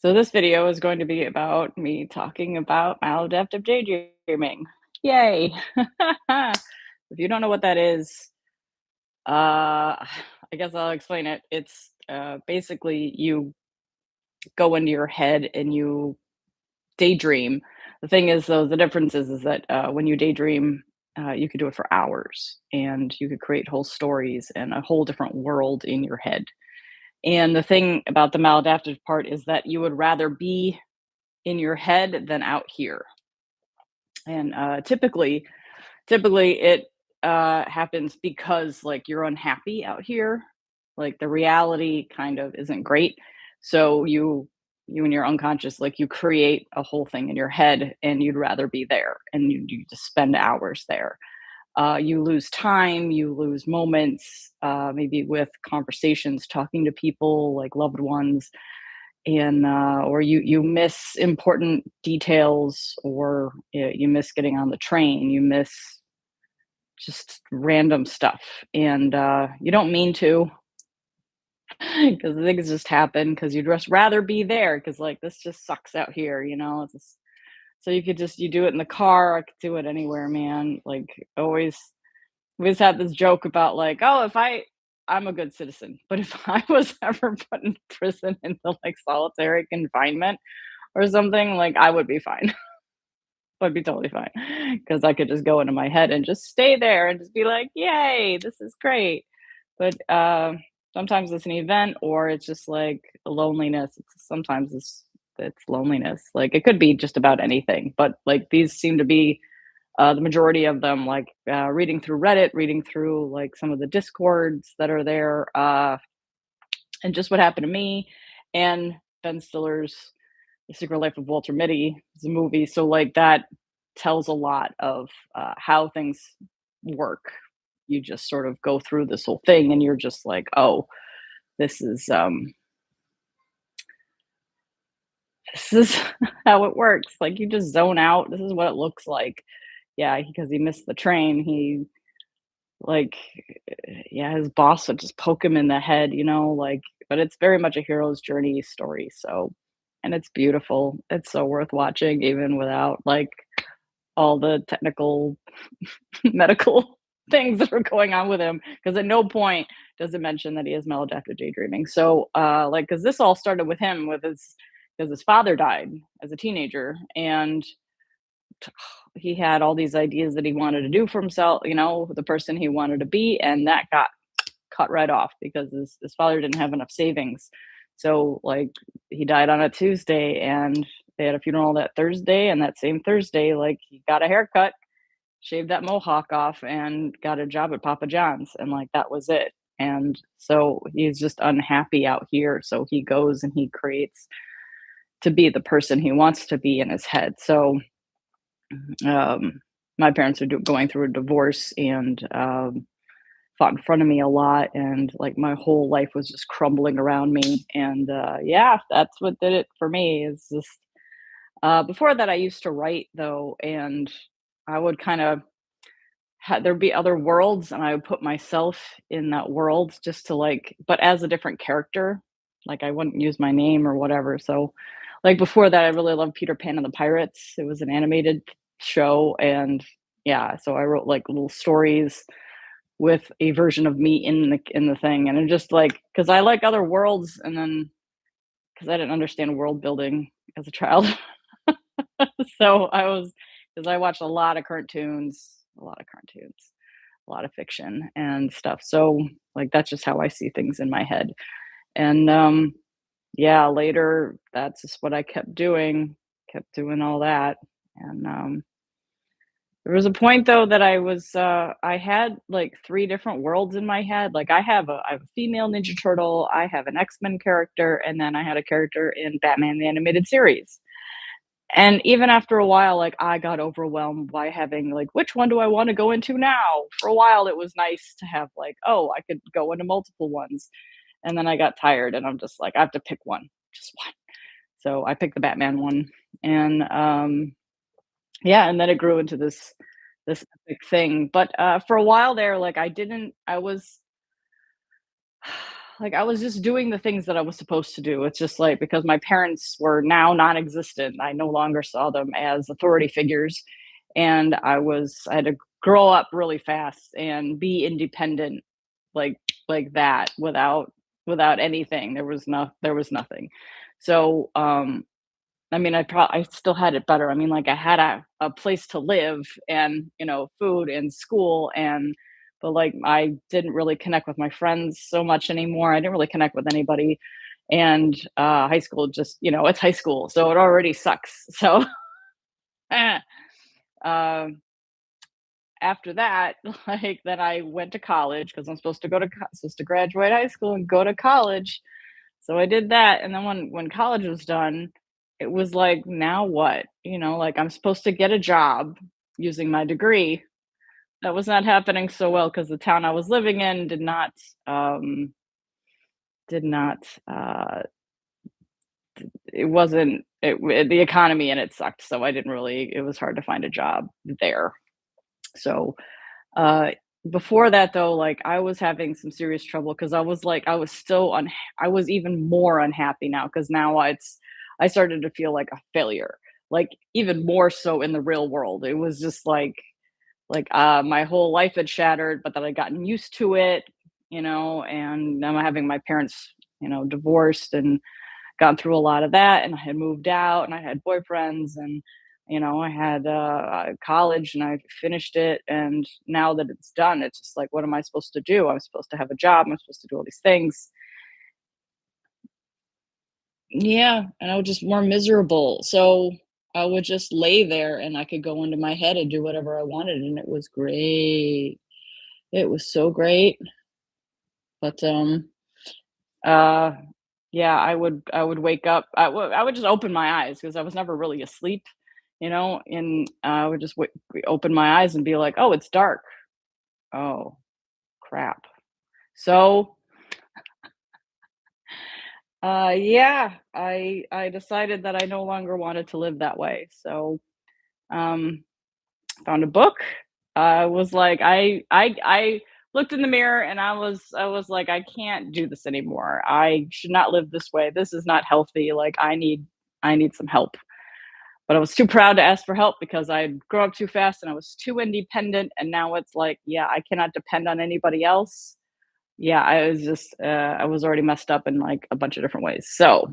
So this video is going to be about me talking about maladaptive daydreaming. Yay! If you don't know what that is, I guess I'll explain it. It's basically you go into your head and you daydream. The thing is, though, the difference is that when you daydream, you could do it for hours, and you could create whole stories and a whole different world in your head. And the thing about the maladaptive part is that you would rather be in your head than out here. And typically it happens because like you're unhappy out here, like the reality kind of isn't great. So you and your unconscious, like you create a whole thing in your head, and you'd rather be there, and you just spend hours there. You lose time, you lose moments, maybe with conversations, talking to people like loved ones, and or you miss important details, or you miss getting on the train, you miss just random stuff, and you don't mean to, because things just happen because you'd just rather be there, because like this just sucks out here, it's just, so you could just, you do it in the car, I could do it anywhere, man. Like always, we just had this joke about like, oh, if I'm a good citizen, but if I was ever put in prison into like solitary confinement or something, like I would be fine. I'd be totally fine because I could just go into my head and just stay there and just be like, "Yay, this is great." But sometimes it's an event, or it's just like loneliness. Sometimes it's loneliness. Like it could be just about anything, but like these seem to be the majority of them. Like reading through Reddit, reading through like some of the discords that are there, and just what happened to me, and Ben Stiller's The Secret Life of Walter Mitty is a movie, so, like, that tells a lot of, how things work. You just sort of go through this whole thing, and you're just like, "Oh, this is, this is how it works." Like, you just zone out. This is what it looks like. Yeah, because he missed the train, like, yeah, his boss would just poke him in the head, like, but it's very much a hero's journey story, so, and it's beautiful. It's so worth watching even without, like, all the technical medical things that are going on with him, because at no point does it mention that he has maladaptive daydreaming. So, like, because this all started with him with his because his father died as a teenager, and he had all these ideas that he wanted to do for himself, the person he wanted to be, and that got cut right off because his father didn't have enough savings. So, like, he died on a Tuesday, and they had a funeral that Thursday, and that same Thursday, like, he got a haircut, shaved that mohawk off, and got a job at Papa John's, and, like, that was it. And so he's just unhappy out here, so he goes and he creates to be the person he wants to be in his head. So, my parents are going through a divorce, and fought in front of me a lot, and like my whole life was just crumbling around me. And yeah, that's what did it for me. Is just before that, I used to write though, and I would kind of there'd be other worlds, and I would put myself in that world just to like, but as a different character. Like I wouldn't use my name or whatever. So, like before that, I really loved Peter Pan and the Pirates. It was an animated show, and yeah, so I wrote like little stories with a version of me in the thing, and it just like, because I like other worlds, and then because I didn't understand world building as a child. So I was, because I watched a lot of cartoons, a lot of fiction and stuff. So like that's just how I see things in my head. And yeah, later that's just what I kept doing all that. And there was a point though that I had like 3 different worlds in my head. Like I have a female Ninja Turtle, I have an X-Men character, and then I had a character in Batman the Animated Series. And even after a while, like, I got overwhelmed by having, like, which one do I wanna go into now? For a while, it was nice to have, like, oh, I could go into multiple ones. And then I got tired, and I'm just like, I have to pick one, just one. So I picked the Batman one. And yeah, and then it grew into this epic thing. But for a while there, like, I was like I was just doing the things that I was supposed to do. It's just like because my parents were now non-existent, I no longer saw them as authority figures, and I had to grow up really fast and be independent, like that, without anything. There was nothing. So I mean, I still had it better. I mean, like, I had a place to live and, food and school but, like, I didn't really connect with my friends so much anymore. I didn't really connect with anybody, and, high school just it's high school, so it already sucks. So, eh, um, after that, like, then I went to college because 'cause I'm supposed to graduate high school and go to college. So I did that, and then when college was done, it was like, now what? Like I'm supposed to get a job using my degree. That was not happening so well because the town I was living in um did not it wasn't the economy in it sucked, so I didn't really it was hard to find a job there. So Uh, before that though, like I was having some serious trouble because I was I was even more unhappy now because now I started to feel like a failure, like even more so in the real world. It was just like my whole life had shattered, but that I'd gotten used to it, and now I'm having my parents, divorced and gone through a lot of that, and I had moved out and I had boyfriends and I had college and I finished it, and now that it's done it's just like, what am I supposed to do? I'm supposed to have a job, I'm supposed to do all these things. Yeah, and I was just more miserable, so I would just lay there and I could go into my head and do whatever I wanted, and it was great. It was so great. But uh yeah, I would wake up. I would just open my eyes because I was never really asleep, and I would just open my eyes and be like, "Oh, it's dark. Oh, crap." So, yeah, I decided that I no longer wanted to live that way. So, um, found a book. I was like, I looked in the mirror and I was like, I can't do this anymore. I should not live this way. This is not healthy. Like, I need some help. But I was too proud to ask for help because I'd grow up too fast and I was too independent. And now it's like, yeah, I cannot depend on anybody else. Yeah, I was already messed up in like a bunch of different ways. So,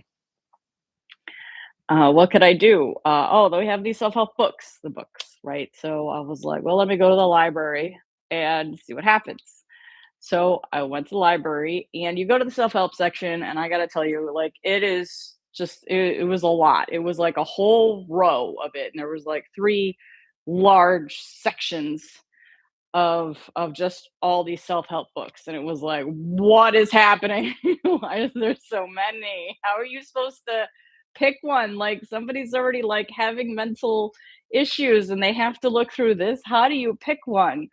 what could I do? Oh, they have these self help books, the books, right? So I was like, well, let me go to the library and see what happens. So I went to the library and you go to the self-help section, and I gotta tell you, like, it was a lot. It was like a whole row of it. And there was like three large sections of just all these self-help books. And it was like, what is happening? Why is there so many? How are you supposed to pick one? Like somebody's already like having mental issues and they have to look through this. How do you pick one?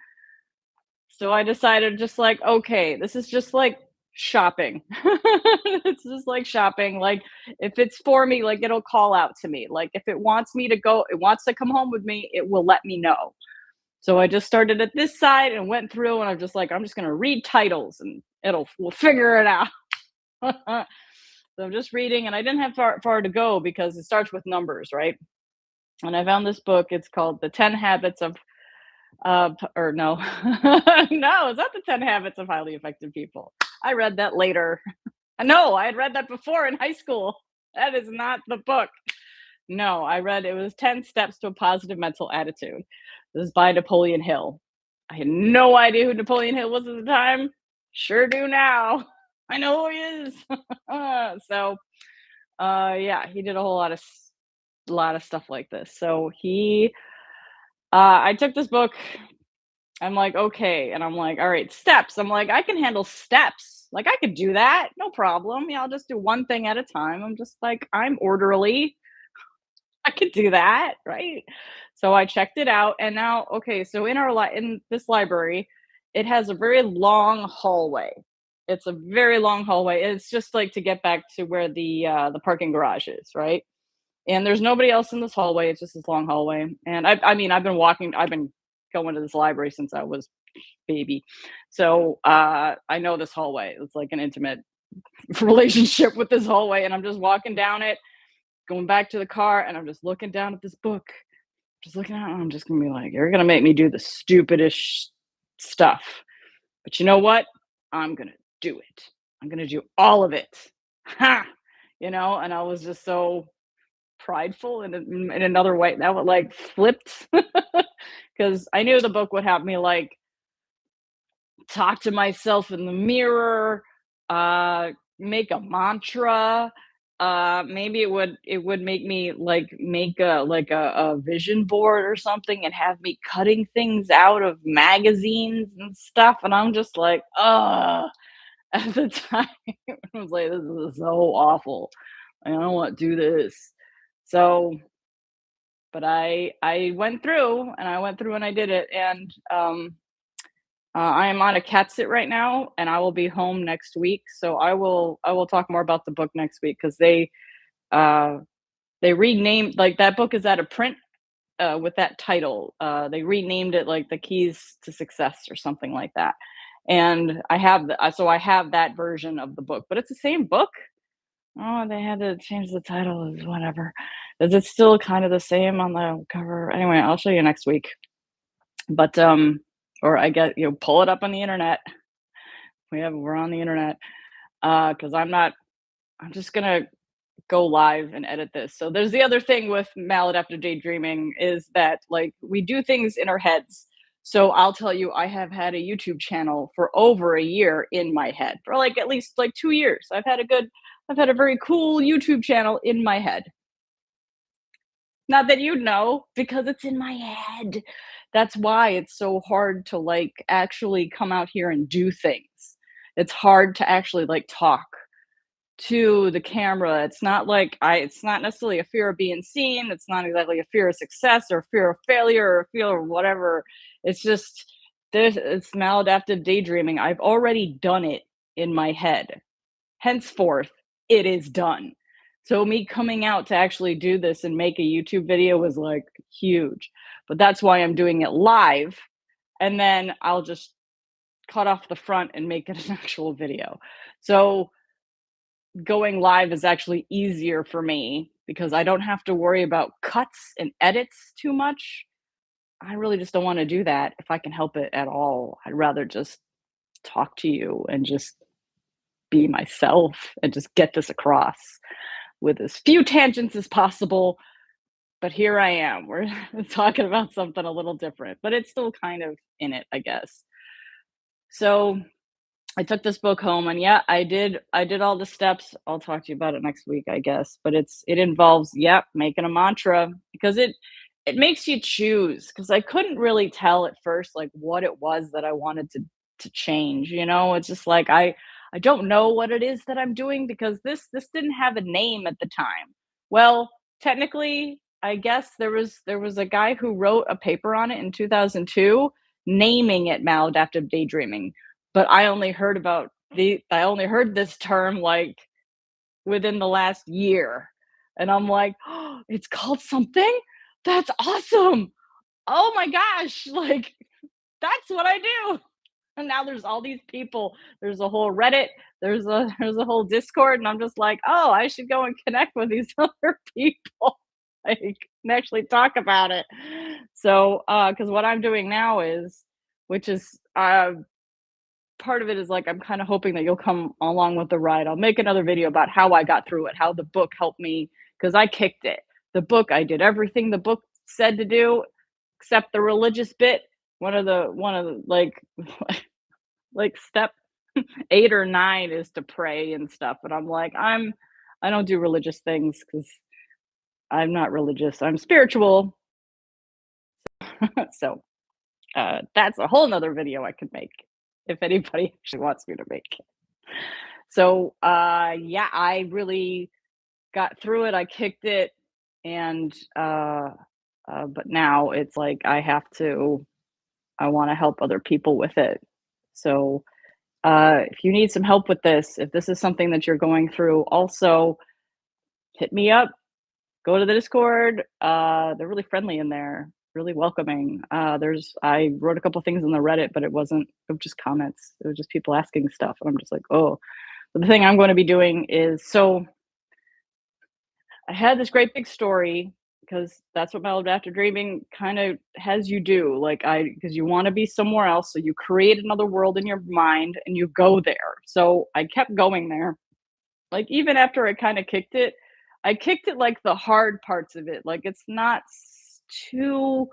So I decided just like, okay, this is just like shopping. It's just like shopping. Like if it's for me, like it'll call out to me. Like if it wants to come home with me, it will let me know. So I just started at this side and went through and I'm just like, I'm just gonna read titles and we'll figure it out. So I'm just reading and I didn't have far to go because it starts with numbers, right? And I found this book. It's called The 10 Habits of or no, no, it's not the 10 Habits of Highly Effective People. I read that later. No, I had read that before in high school. That is not the book. No, it was 10 Steps to a Positive Mental Attitude. This is by Napoleon Hill. I had no idea who Napoleon Hill was at the time. Sure do now. I know who he is. So, yeah, he did a whole lot of stuff like this. So I took this book. I'm like, okay. And I'm like, all right, steps. I'm like, I can handle steps. Like, I could do that. No problem. Yeah, I'll just do one thing at a time. I'm just like, I'm orderly. I could do that. Right. So I checked it out. And now, okay. So in this library, it has a very long hallway. It's a very long hallway. It's just like to get back to where the parking garage is. Right. And there's nobody else in this hallway. It's just this long hallway. And I mean, I've been going to this library since I was baby. So I know this hallway. It's like an intimate relationship with this hallway, and I'm just walking down it, going back to the car, and I'm just looking down at this book, just looking at it, and I'm just gonna be like, "You're gonna make me do the stupidest stuff, but you know what? I'm gonna do it. I'm gonna do all of it." Ha! And I was just so prideful in another way. That would like flipped because I knew the book would have me like talk to myself in the mirror, make a mantra. Maybe it would make me like make a vision board or something and have me cutting things out of magazines and stuff. And I'm just like, at the time I was like, this is so awful. I don't want to do this. So but I went through and I went through and I did it. And I am on a cat sit right now, and I will be home next week. So I will talk more about the book next week because uh, they renamed like that book is out of print with that title. They renamed it like The Keys to Success or something like that. And I have that version of the book, but it's the same book. Oh, they had to change the title, is whatever. Is it still kind of the same on the cover? Anyway, I'll show you next week. But or I get pull it up on the internet. We're on the internet. Because I'm just gonna go live and edit this. So there's the other thing with maladaptive daydreaming is that like we do things in our heads. So I'll tell you, I have had a YouTube channel for over a year in my head, for like at least like 2 years. I've had a very cool YouTube channel in my head. Not that you'd know, because it's in my head. That's why it's so hard to, like, actually come out here and do things. It's hard to actually, like, talk to the camera. It's not necessarily a fear of being seen, it's not exactly a fear of success or fear of failure or fear of whatever. It's just it's maladaptive daydreaming. I've already done it in my head. Henceforth, it is done. So me coming out to actually do this and make a YouTube video was like huge. But that's why I'm doing it live, and then I'll just cut off the front and make it an actual video. So going live is actually easier for me because I don't have to worry about cuts and edits too much. I really just don't want to do that if I can help it at all. I'd rather just talk to you and just be myself and just get this across with as few tangents as possible. But here I am. We're talking about something a little different, but it's still kind of in it, I guess. So I took this book home and yeah, I did all the steps. I'll talk to you about it next week, I guess. But it involves, yep, making a mantra because it makes you choose. Because I couldn't really tell at first like what it was that I wanted to change. It's just like I don't know what it is that I'm doing because this didn't have a name at the time. Well, technically, I guess there was a guy who wrote a paper on it in 2002 naming it maladaptive daydreaming, but I only heard this term like within the last year. And I'm like, "Oh, it's called something? That's awesome. Oh my gosh, like that's what I do." And now there's all these people. There's a whole Reddit, there's a whole Discord, and I'm just like, "Oh, I should go and connect with these other people." Like, and actually talk about it. So, because what I'm doing now is, which is part of it is like I'm kind of hoping that you'll come along with the ride. I'll make another video about how I got through it, how the book helped me because I kicked it. The book, I did everything the book said to do except the religious bit. One of the like step 8 or 9 is to pray and stuff, but I'm like I don't do religious things cuz I'm not religious. I'm spiritual. So, that's a whole nother video I could make if anybody actually wants me to make. So, yeah, I really got through it. I kicked it, and but now it's like I want to help other people with it. So, if you need some help with this, if this is something that you're going through, also hit me up. Go to the Discord. They're really friendly in there, really welcoming. I wrote a couple things on the Reddit, but it was just comments. It was just people asking stuff, and I'm just like, oh. But the thing I'm gonna be doing is so I had this great big story because that's what maladaptive dreaming kind of has you do. Like because you want to be somewhere else, so you create another world in your mind and you go there. So I kept going there. Like even after I kind of kicked it, I kicked it like the hard parts of it. Like it's not too.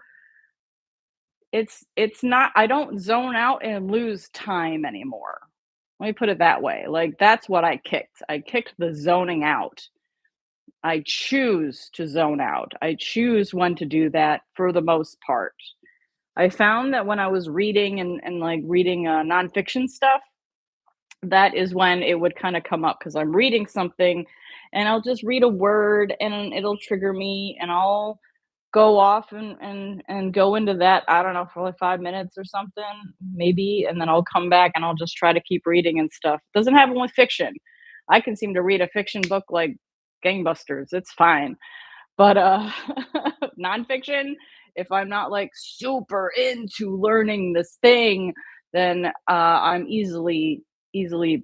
It's not. I don't zone out and lose time anymore. Let me put it that way. Like that's what I kicked. I kicked the zoning out. I choose to zone out. I choose when to do that for the most part. I found that when I was reading and like reading nonfiction stuff, that is when it would kind of come up because I'm reading something and I'll just read a word and it'll trigger me and I'll go off and go into that, I don't know, for like 5 minutes or something, maybe, and then I'll come back and I'll just try to keep reading and stuff. Doesn't happen with fiction. I can seem to read a fiction book like gangbusters. It's fine. But nonfiction, if I'm not like super into learning this thing, then I'm easily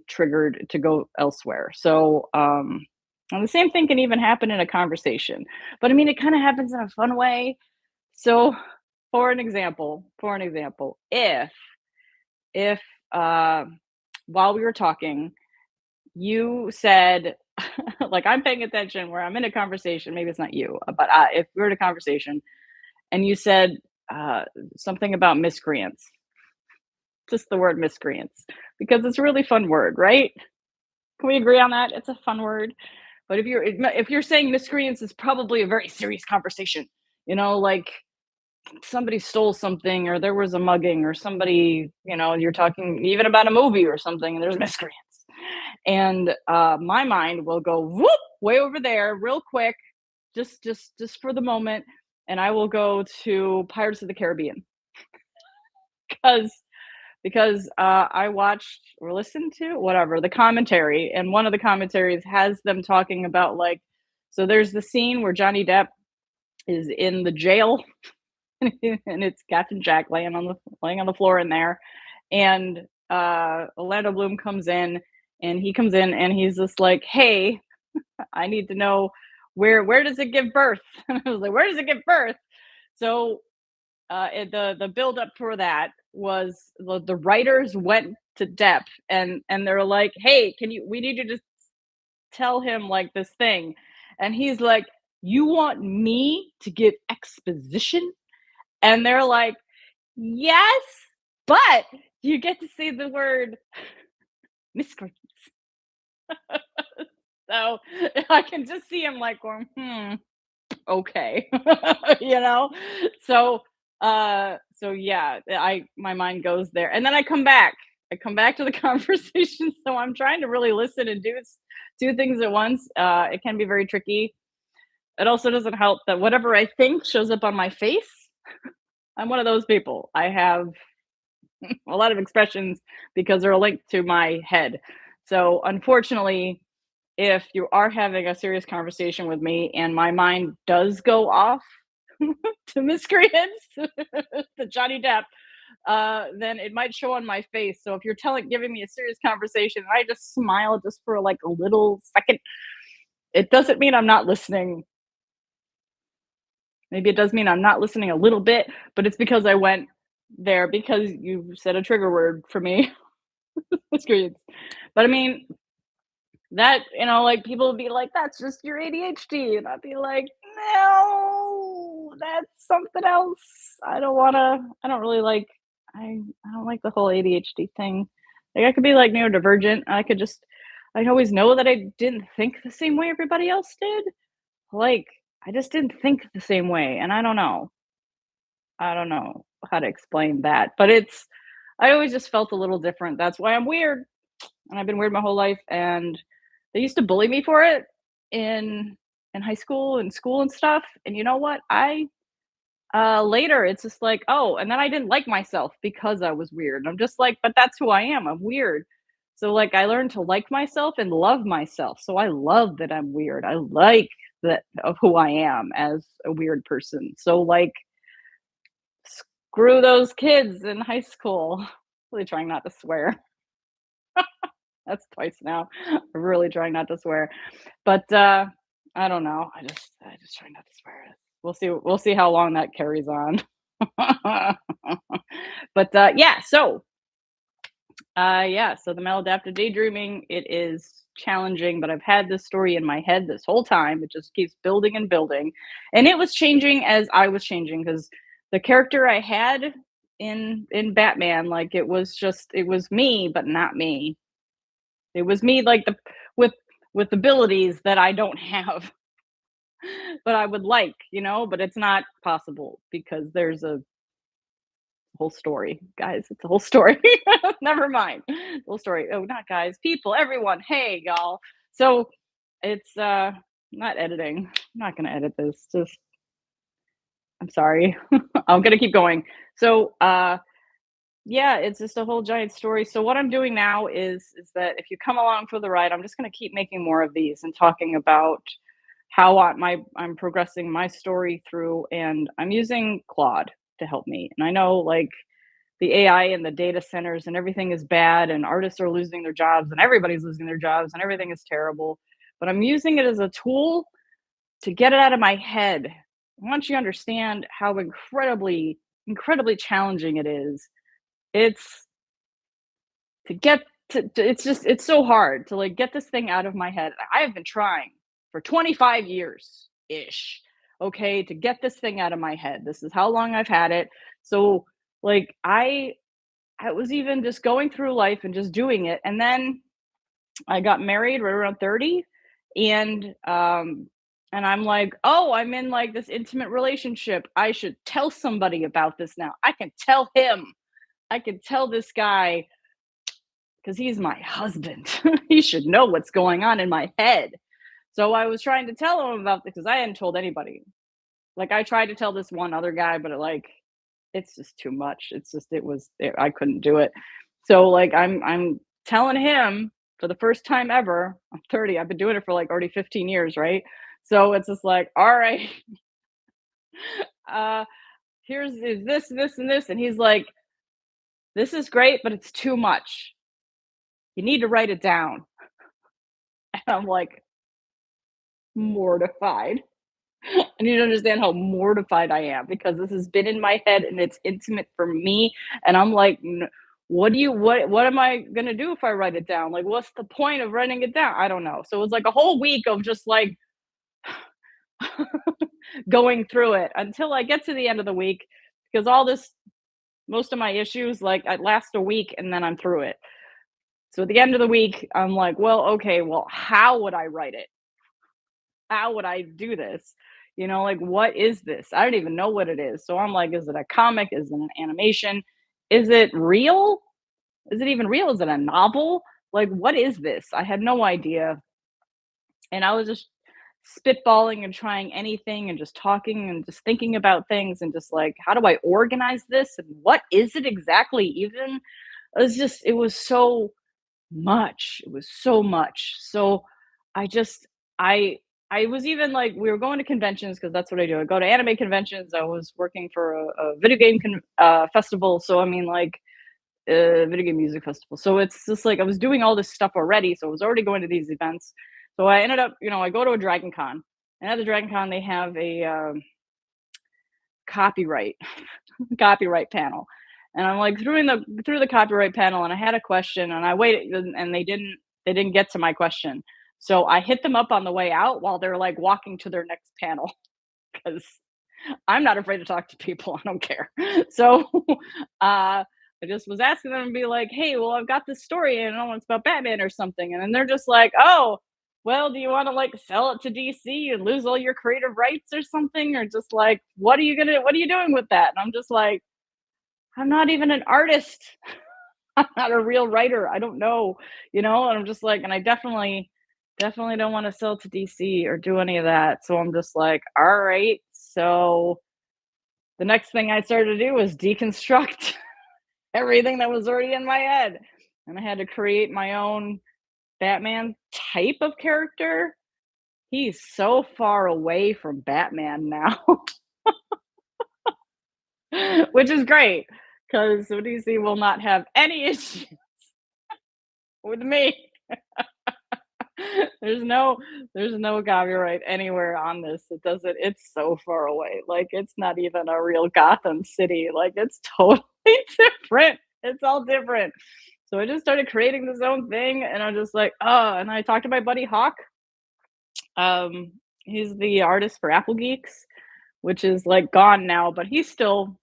triggered to go elsewhere. So and the same thing can even happen in a conversation. But I mean, it kind of happens in a fun way. So for an example, if uh, while we were talking, you said like I'm paying attention where I'm in a conversation, maybe it's not you, but if we're in a conversation and you said uh, something about miscreants, just the word miscreants, because it's a really fun word, right? Can we agree on that? It's a fun word. But if you're saying miscreants, is probably a very serious conversation. Like somebody stole something, or there was a mugging, or somebody, you're talking even about a movie or something, and there's miscreants. And my mind will go whoop way over there real quick, just for the moment, and I will go to Pirates of the Caribbean because I watched or listened to whatever the commentary, and one of the commentaries has them talking about like, so there's the scene where Johnny Depp is in the jail, and it's Captain Jack laying on the floor in there, and Orlando Bloom comes in, and he comes in and he's just like, "Hey, I need to know where does it give birth?" And I was like, "Where does it give birth?" So the build up for that was the writers went to Depp and they're like, "Hey, we need you to tell him like this thing," and he's like, "You want me to give exposition?" And they're like, "Yes, but you get to say the word miscreants." So I can just see him like going, okay. you know? So yeah, my mind goes there. And then I come back. I come back to the conversation. So I'm trying to really listen and do two things at once. It can be very tricky. It also doesn't help that whatever I think shows up on my face. I'm one of those people. I have a lot of expressions because they're linked to my head. So unfortunately, if you are having a serious conversation with me and my mind does go off to miscreants, to Johnny Depp, then it might show on my face. So if you're giving me a serious conversation and I just smile just for like a little second, it doesn't mean I'm not listening. Maybe it does mean I'm not listening a little bit, but it's because I went there because you said a trigger word for me. Miscreants. But I mean, that, like people would be like, "That's just your ADHD," and I'd be like, "No, that's something else." I don't really like. I don't like the whole ADHD thing. Like I could be like neurodivergent. I always know that I didn't think the same way everybody else did. Like I just didn't think the same way, and I don't know. I don't know how to explain that, but I always just felt a little different. That's why I'm weird, and I've been weird my whole life, and they used to bully me for it in high school and school and stuff, and you know what? I later it's just like, "Oh," and then I didn't like myself because I was weird. I'm just like, "But that's who I am. I'm weird." So, like, I learned to like myself and love myself. So I love that I'm weird. I like that of who I am as a weird person. So, like, screw those kids in high school. Really trying not to swear. That's twice now. I'm really trying not to swear. But, I don't know. I just try not to swear. We'll see how long that carries on. But, so the maladaptive daydreaming, it is challenging, but I've had this story in my head this whole time. It just keeps building and building. And it was changing as I was changing because the character I had in Batman, like it was me, but not me. It was me like the with with abilities that I don't have, but I would like, but it's not possible because there's a whole story, guys. It's a whole story. Never mind. Whole story. Oh, not guys, people, everyone. Hey, y'all. So it's not editing. I'm not gonna edit this. Just I'm sorry. I'm gonna keep going. So yeah, it's just a whole giant story. So what I'm doing now is that if you come along for the ride, I'm just gonna keep making more of these and talking about how I'm progressing my story through, and I'm using Claude to help me. And I know like the AI and the data centers and everything is bad and artists are losing their jobs and everybody's losing their jobs and everything is terrible. But I'm using it as a tool to get it out of my head. Once you understand how incredibly challenging it is, it's to get it's just it's so hard to like get this thing out of my head. I have been trying for 25 years ish, okay, to get this thing out of my head. This is how long I've had it. So like I was even just going through life and just doing it. And then I got married right around 30 and I'm like, "Oh, I'm in like this intimate relationship. I should tell somebody about this now. I can tell him. I can tell this guy because he's my husband. He should know what's going on in my head." So I was trying to tell him about this because I hadn't told anybody. Like I tried to tell this one other guy, but it's just too much. I couldn't do it. So like I'm telling him for the first time ever. I'm 30. I've been doing it for like already 15 years, right? So it's just like, all right, uh, here's is this, and this, and he's like, this is great, but it's too much. You need to write it down. And I'm like mortified. I need to understand how mortified I am because this has been in my head and it's intimate for me. And I'm like, what am I gonna do if I write it down? Like, what's the point of writing it down? I don't know. So it was like a whole week of just like going through it until I get to the end of the week because most of my issues, like, I last a week and then I'm through it. So at the end of the week, I'm like, well, okay, well, how would I write it? How would I do this? Like, what is this? I don't even know what it is. So I'm like, is it a comic? Is it an animation? Is it real? Is it even real? Is it a novel? Like, what is this? I had no idea. And I was just spitballing and trying anything and just talking and just thinking about things and just like, how do I organize this? And what is it exactly? Even it was so much. It was so much. So I just I I was even like we were going to conventions because that's what I do. I go to anime conventions. I was working for a video game festival. So I mean like video game music festival. So it's just like I was doing all this stuff already. So I was already going to these events. So I ended up, I go to a Dragon Con. And at the Dragon Con, they have a copyright copyright panel. And I'm like through the copyright panel and I had a question and I waited and they didn't get to my question. So I hit them up on the way out while they're like walking to their next panel because I'm not afraid to talk to people. I don't care. So I just was asking them to be like, hey, well, I've got this story and I don't know it's about Batman or something. And then they're just like, oh, well, do you want to like sell it to DC and lose all your creative rights or something? Or just like, what are you doing with that? And I'm just like, I'm not even an artist. I'm not a real writer. I don't know, and I'm just like, and I definitely don't want to sell to DC or do any of that. So I'm just like, all right. So the next thing I started to do was deconstruct everything that was already in my head. And I had to create my own Batman type of character. He's so far away from Batman now, which is great because DC will not have any issue with me. There's no there's no copyright anywhere on this. It doesn't it's so far away. Like, it's not even a real Gotham City. Like, it's totally different. It's all different. So I just started creating this own thing, and I'm just like, "Oh," and I talked to my buddy Hawk. Um, he's the artist for Apple Geeks, which is, like, gone now, but he's still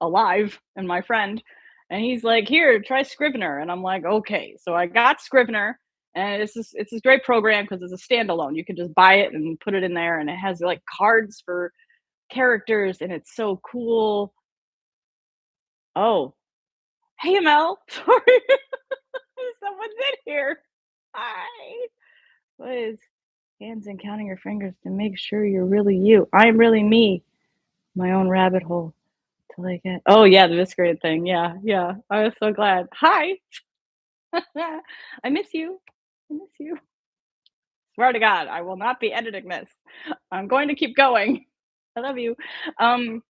alive and my friend. And he's like, "Here, try Scrivener." And I'm like, "Okay." So I got Scrivener, and it's this great program because it's a standalone. You can just buy it and put it in there, and it has like cards for characters, and it's so cool. Oh, hey Mel, sorry, someone's in here. Hi. What is hands and counting your fingers to make sure you're really you? I'm really me. My own rabbit hole. Till I get. Oh yeah, the Viscerated thing. Yeah, yeah. I was so glad. Hi. I miss you. I miss you. Swear to God, I will not be editing this. I'm going to keep going. I love you. Um,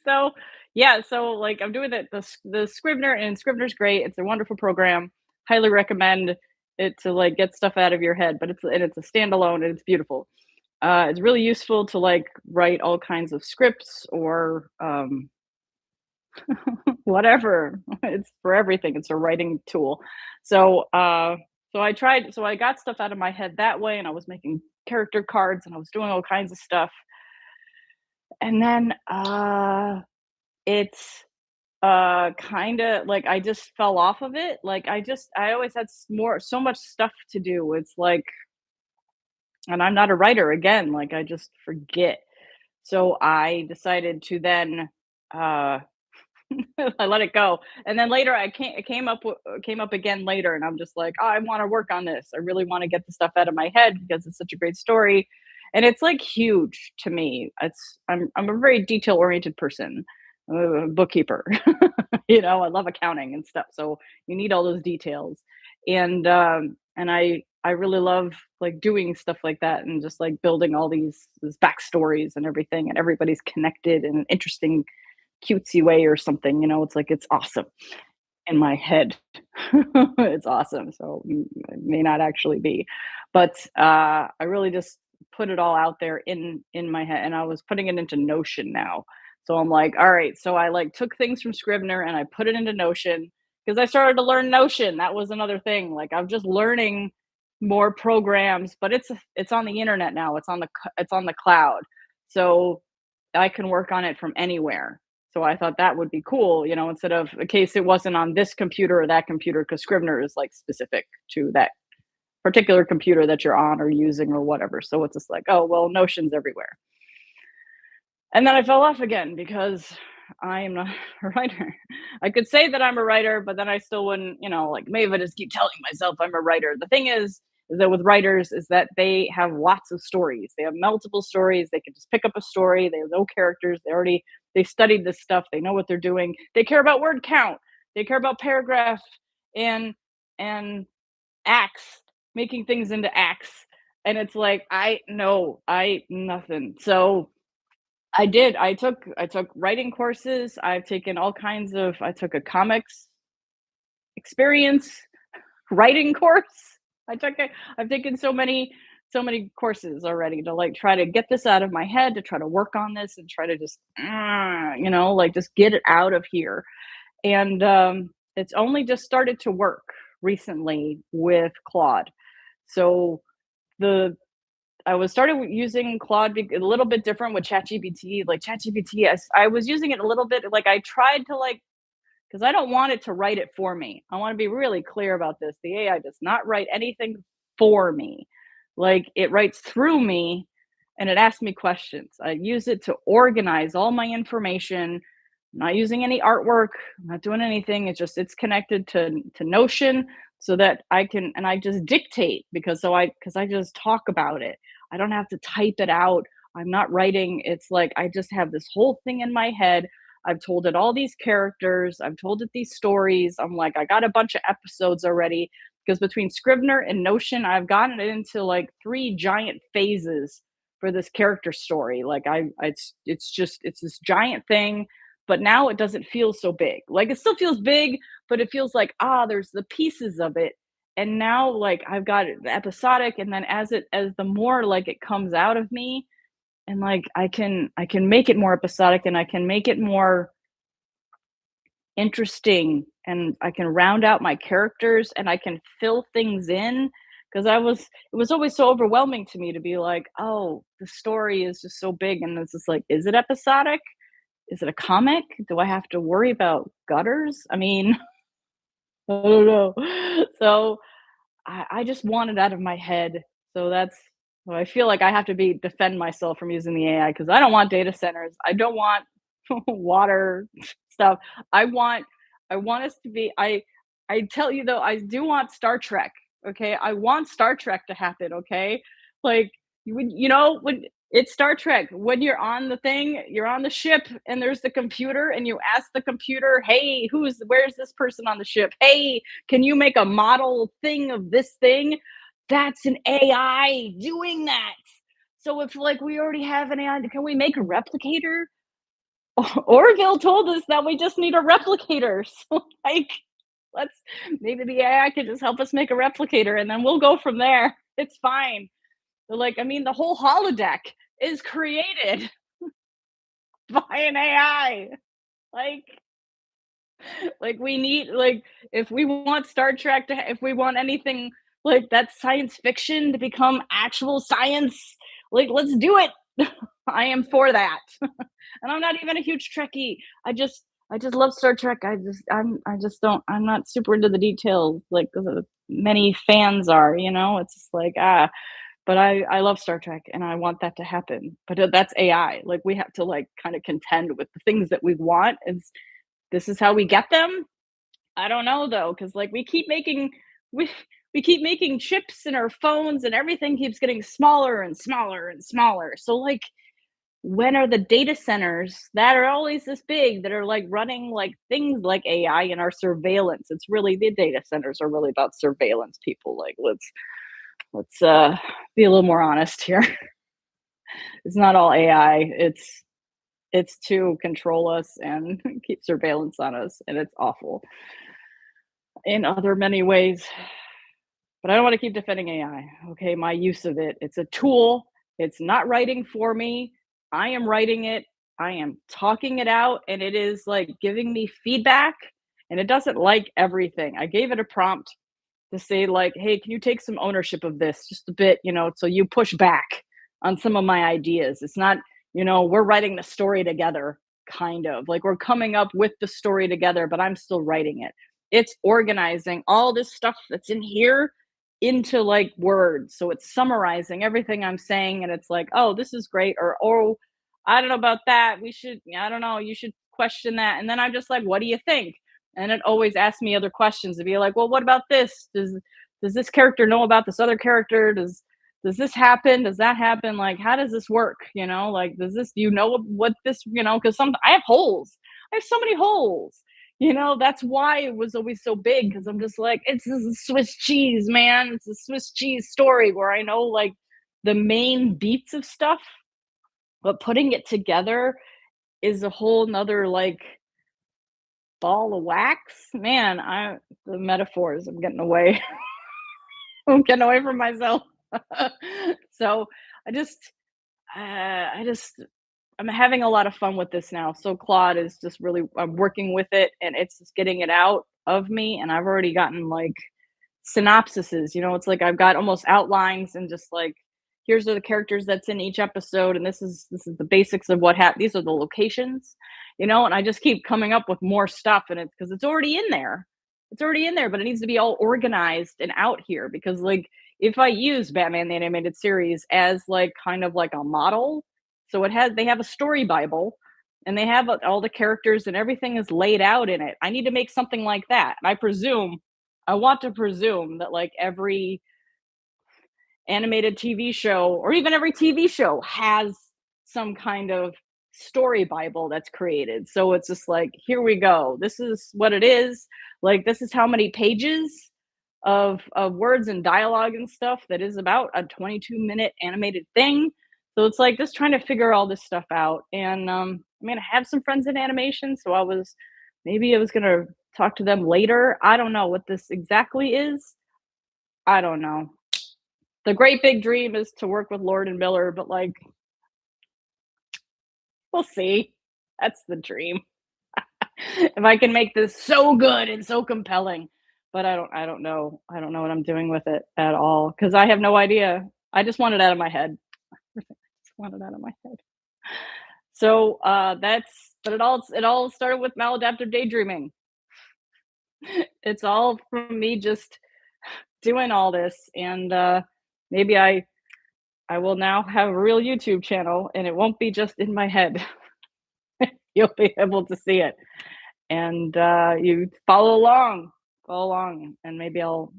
so yeah, so like I'm doing the Scrivener, and Scrivener's great. It's a wonderful program. Highly recommend it to like get stuff out of your head, but it's a standalone and it's beautiful. It's really useful to like write all kinds of scripts or whatever. It's for everything. It's a writing tool. So, so I got stuff out of my head that way, and I was making character cards, and I was doing all kinds of stuff. And then it's kind of like I just fell off of it. Like I always had so much stuff to do. It's like, and I'm not a writer again. Like I just forget. So I decided to then uh I let it go, and then later it came up again later, and I'm just like, "Oh, I wanna work on this. I really wanna get the stuff out of my head because it's such a great story," and it's, like, huge to me. I'm a very detail-oriented person, bookkeeper. I love accounting and stuff, so you need all those details, and I really love, like, doing stuff like that and just, like, building all these backstories and everything, and everybody's connected in an interesting cutesy way or something, it's like it's awesome in my head. It's awesome. So it may not actually be. But I really just put it all out there in my head, and I was putting it into Notion now. So I'm like, all right, so I like took things from Scrivener and I put it into Notion because I started to learn Notion. That was another thing. Like I'm just learning more programs, but it's on the internet now. It's on the cloud. So I can work on it from anywhere. So I thought that would be cool, instead of in case it wasn't on this computer or that computer, because Scrivener is like specific to that particular computer that you're on or using or whatever. So it's just like, oh, well, Notion's everywhere. And then I fell off again because I am not a writer. I could say that I'm a writer, but then I still wouldn't, like maybe I just keep telling myself I'm a writer. The thing is that with writers is that they have lots of stories. They have multiple stories. They can just pick up a story. They have no characters. They studied this stuff. They know what they're doing. They care about word count. They care about paragraph and and acts, making things into acts. And it's like I know I nothing. So I did. I took writing courses. I've taken all kinds of I took a comics experience writing course. I took it. I've taken so many courses already to like try to get this out of my head, to try to work on this and try to just like just get it out of here. And it's only just started to work recently with Claude. So the I was started using Claude a little bit different with ChatGPT. Like ChatGPT, I was using it a little bit. Like I tried to like because I don't want it to write it for me. I want to be really clear about this. The AI does not write anything for me. Like it writes through me and it asks me questions. I use it to organize all my information. I'm not using any artwork. I'm not doing anything. It's connected to Notion so that I just dictate because I just talk about it. I don't have to type it out. I'm not writing. It's like I just have this whole thing in my head. I've told it all these characters. I've told it these stories. I'm like, I got a bunch of episodes already because between Scrivener and Notion, I've gotten it into like three giant phases for this character story. Like it's this giant thing. but now it doesn't feel so big. Like it still feels big, but it feels like, there's the pieces of it. And now like I've got it episodic, and then as the more like it comes out of me, and like I can make it more episodic, and I can make it more interesting, and I can round out my characters, and I can fill things in, because it was always so overwhelming to me to be like, "Oh, the story is just so big," and it's just like, "Is it episodic? Is it a comic? Do I have to worry about gutters?" I mean, I don't know. So, I just want it out of my head. So that's well, I feel like I have to be defend myself from using the AI, because I don't want data centers. I don't want water stuff. I want I want us to be I tell you though, I do want Star Trek. Okay. I want Star Trek to happen. Okay. Like when it's Star Trek, when you're on the thing, you're on the ship and there's the computer and you ask the computer, hey, where's this person on the ship? Hey, can you make a model thing of this thing? That's an AI doing that. So if like we already have an AI, can we make a replicator? Orville told us that we just need a replicator. So like let's maybe the AI can just help us make a replicator and then we'll go from there. It's fine. But like, I mean, the whole holodeck is created by an AI. Like like we need like if we want Star Trek if we want anything like that's science fiction to become actual science, like let's do it. I am for that. And I'm not even a huge Trekkie. I just love Star Trek. I just don't I'm not super into the details like many fans are, you know? It's just like but I love Star Trek and I want that to happen. But that's AI. Like we have to like kind of contend with the things that we want. This is how we get them. I don't know though, because like we we keep making chips in our phones and everything keeps getting smaller and smaller and smaller. So like when are the data centers that are always this big that are like running like things like AI in our surveillance? It's really the data centers are really about surveillance people. Like let's be a little more honest here. It's not all AI. It's to control us and keep surveillance on us, and it's awful in other many ways. But I don't want to keep defending AI. Okay, my use of it. It's a tool. It's not writing for me. I am writing it. I am talking it out, and it is like giving me feedback. And it doesn't like everything. I gave it a prompt to say, like, hey, can you take some ownership of this just a bit, so you push back on some of my ideas. It's not, we're writing the story together, kind of like we're coming up with the story together, but I'm still writing it. It's organizing all this stuff that's in here into like words. So it's summarizing everything I'm saying, and it's like, oh, this is great, or oh, I don't know about that. I don't know, you should question that. And then I'm just like, what do you think? And it always asks me other questions to be like, well, what about this? Does this character know about this other character? Does this happen? Does that happen? Like, how does this work? Like, do you know what this, because I have holes. I have so many holes. That's why it was always so big, because I'm just like, it's this is Swiss cheese, man. It's a Swiss cheese story where I know like the main beats of stuff, but putting it together is a whole nother like ball of wax. Man, the metaphors, I'm getting away. I'm getting away from myself. So I just I just I'm having a lot of fun with this now. So Claude is just really I'm working with it, and it's just getting it out of me, and I've already gotten like synopsises, it's like I've got almost outlines, and just like here's are the characters that's in each episode, and this is the basics of what happened. These are the locations, and I just keep coming up with more stuff, and it's because it's already in there. It's already in there, but it needs to be all organized and out here, because like if I use Batman the Animated Series as like kind of like a model, so they have a story Bible, and they have all the characters and everything is laid out in it. I need to make something like that. And I want to presume that like every animated TV show, or even every TV show, has some kind of story Bible that's created. So it's just like, here we go. This is what it is. Like this is how many pages of words and dialogue and stuff that is about a 22-minute animated thing. So it's like just trying to figure all this stuff out. And I mean, I have some friends in animation, so maybe I was gonna talk to them later. I don't know what this exactly is. I don't know. The great big dream is to work with Lord and Miller, but, like, we'll see. That's the dream. If I can make this so good and so compelling, but I don't know what I'm doing with it at all because I have no idea. I just want it out of my head. I just want it out of my head. So, that's but it all started with maladaptive daydreaming. It's all from me just doing all this, and, maybe I will now have a real YouTube channel, and it won't be just in my head. You'll be able to see it, and, you follow along, and maybe I'll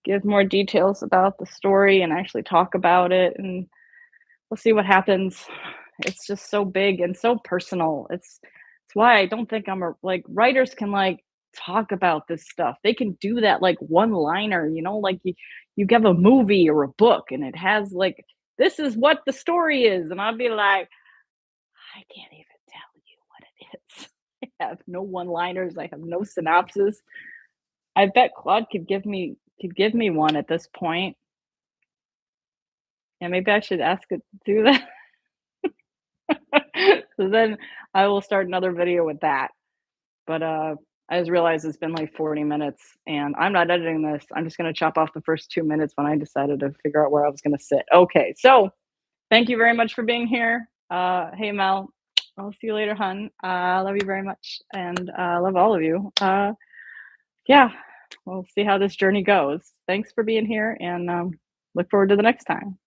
give more details about the story and actually talk about it, and we'll see what happens. It's just so big and so personal. It's why I don't think I'm a like writers can like talk about this stuff. They can do that like one liner, like you give a movie or a book and it has like this is what the story is, and I'll be like, I can't even tell you what it is. I have no one liners. I have no synopsis. I bet Claude could give me one at this point. Yeah, maybe I should ask it to do that. So then I will start another video with that. But I just realized it's been like 40 minutes and I'm not editing this. I'm just gonna chop off the first 2 minutes when I decided to figure out where I was gonna sit. Okay, so thank you very much for being here. Hey Mel, I'll see you later, hun. I love you very much and I love all of you. Yeah, we'll see how this journey goes. Thanks for being here and look forward to the next time.